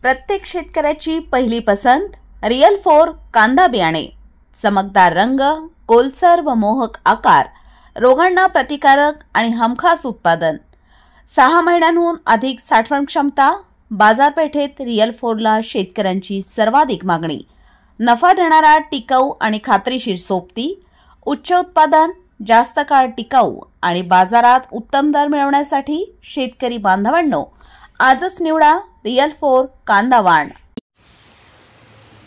प्रत्येक शेतकऱ्याची पहिली पसंत रियल 4 कांदा बियाणे। चमकदार रंग, गोलसर व मोहक आकार, रोगांना प्रतिकारक आणि हमखास उत्पादन। 6 महिन्यांहून अधिक साठवण क्षमता। बाजारपेठेत रियल 4 ला शेतकऱ्यांची सर्वाधिक मागणी। नफा देणारा, टिकाऊ आणि खात्रीशीर सोबती। उच्च उत्पादन, जास्त काळ टिकाऊ आणि बाजारात उत्तम दर मिळवण्यासाठी शेतकरी बांधवांनो, आजच निवडा रियल 4 कांदा वाण।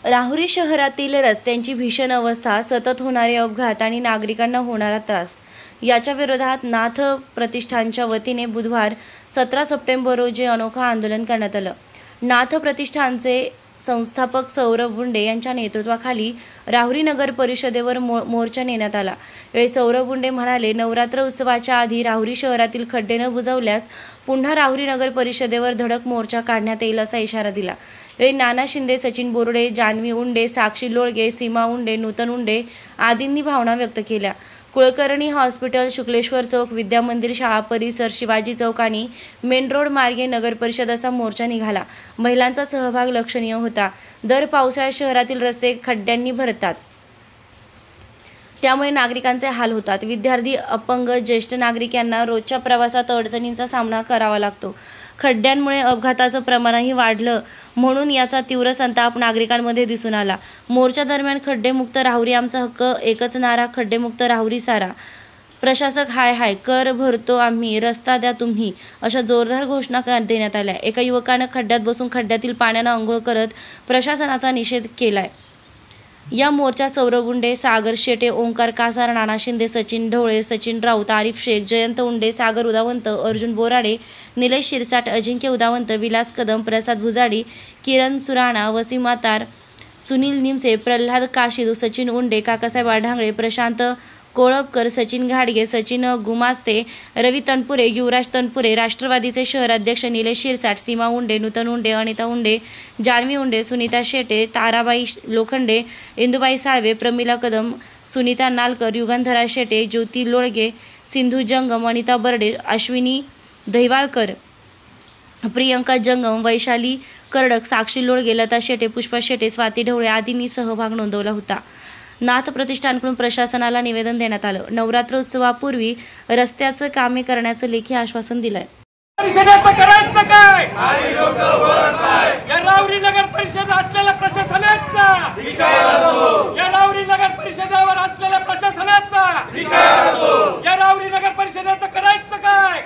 राहुरी शहरातील रस्त्यांची भीषण अवस्था, सतत होणारे अपघात आणि नागरिकांना होणारा त्रास याच्या विरोधात नाथ प्रतिष्ठानच्या वतीने बुधवार 17 सप्टेंबर रोजी अनोखा आंदोलन करण्यात आलं। नाथ प्रतिष्ठानचे संस्थापक सौरभ बुंडे यांच्या नेतृत्वाखाली राहुरी नगर परिषदेवर मोर्चा नेण्यात आला। यावेळी सौरभ बुंडे म्हणाले, नवरात्र उत्सवाच्या आधी राहुरी शहरातील खड्डे न बुजवल्यास पुन्हा राहुरी नगर परिषदेवर धडक मोर्चा काढण्यात येईल असा इशारा दिला। यावेळी नाना शिंदे, सचिन बोर्डे, जान्हवी उंडे, साक्षी लोळगे, सीमा उंडे, नूतन उंडे आदींनी भावना व्यक्त केल्या। कुलकर्णी हॉस्पिटल, शुक्लेश्वर चौक, विद्या मंदिर शाळा परिसर, शिवाजी चौक आणि मेन रोड मार्गे नगर परिषद असा मोर्चा निघाला। महिलांचा सहभाग लक्षणीय होता। दर पावसाळ्यात शहरातील रस्ते खड्ड्यांनी भरतात, त्यामुळे नागरिकांचे हाल होतात। विद्यार्थी, अपंग, ज्येष्ठ नागरिक यांना रोजच्या प्रवासात अडचणींचा सामना करावा लागतो। खड्ड्यांमुळे अपघाताचं प्रमाणही वाढलं, म्हणून याचा तीव्र संताप नागरिकांमध्ये दिसून आला। मोर्चा दरम्यान खड्डेमुक्त राहुरी आमचा हक्क, एकच नारा, खड्डेमुक्त राहुरी सारा। प्रशासक हाय हाय, कर भरतो आम्ही, रस्ता द्या तुम्ही, अशा जोरदार घोषणा देण्यात आल्या। एका युवकानं खड्ड्यात बसून खड्ड्यातील पाण्यानं अंघोळ करत प्रशासनाचा निषेध केलाय। या मोर्चात सौरभ उंडे, सागर शेटे, ओंकार कासार, नाना शिंदे, सचिन ढवळे, सचिन राऊत, आरिफ शेख, जयंत उंडे, सागर उदावंत, अर्जुन बोराडे, निलेश शिरसाट, अजिंक्य उदावंत, विलास कदम, प्रसाद भुजाडी, किरण सुराणा, वसीम आतार, सुनील निमसे, प्रल्हाद काशीद, सचिन उंडे, काकासाहेब आढांगळे, प्रशांत कोळपकर, सचिन घाडगे, सचिन गुमास्ते, रवी तनपुरे, युवराज तनपुरे, राष्ट्रवादीचे शहराध्यक्ष निलेश शिरसाट, सीमा उंडे, नूतन उंडे, अनिता उंडे, जान्हवी उंडे, सुनीता शेटे, ताराबाई लोखंडे, इंदुबाई साळवे, प्रमिला कदम, सुनीता नालकर, युगंधरा शेटे, ज्योती लोळगे, सिंधू जंगम, अनिता बर्डे, अश्विनी दहिवाळकर, प्रियंका जंगम, वैशाली कर्डक, साक्षी लोळगे, लता शेटे, पुष्पा शेटे, स्वाती ढवळे आदींनी सहभाग नोंदवला होता। नाथ प्रतिष्ठानकडून प्रशासनाला निवेदन देण्यात आलं। नवरात्र उत्सवापूर्वी रस्त्याचं कामे करण्याचं लेखी आश्वासन दिलंय। परिषदेचं करायचं काय? या राहुरी नगर परिषद असलेल्या प्रशासनाचा, या राहुरी नगर परिषदेवर असलेल्या प्रशासनाचा, या राहुरी नगर परिषदेचं करायचं काय?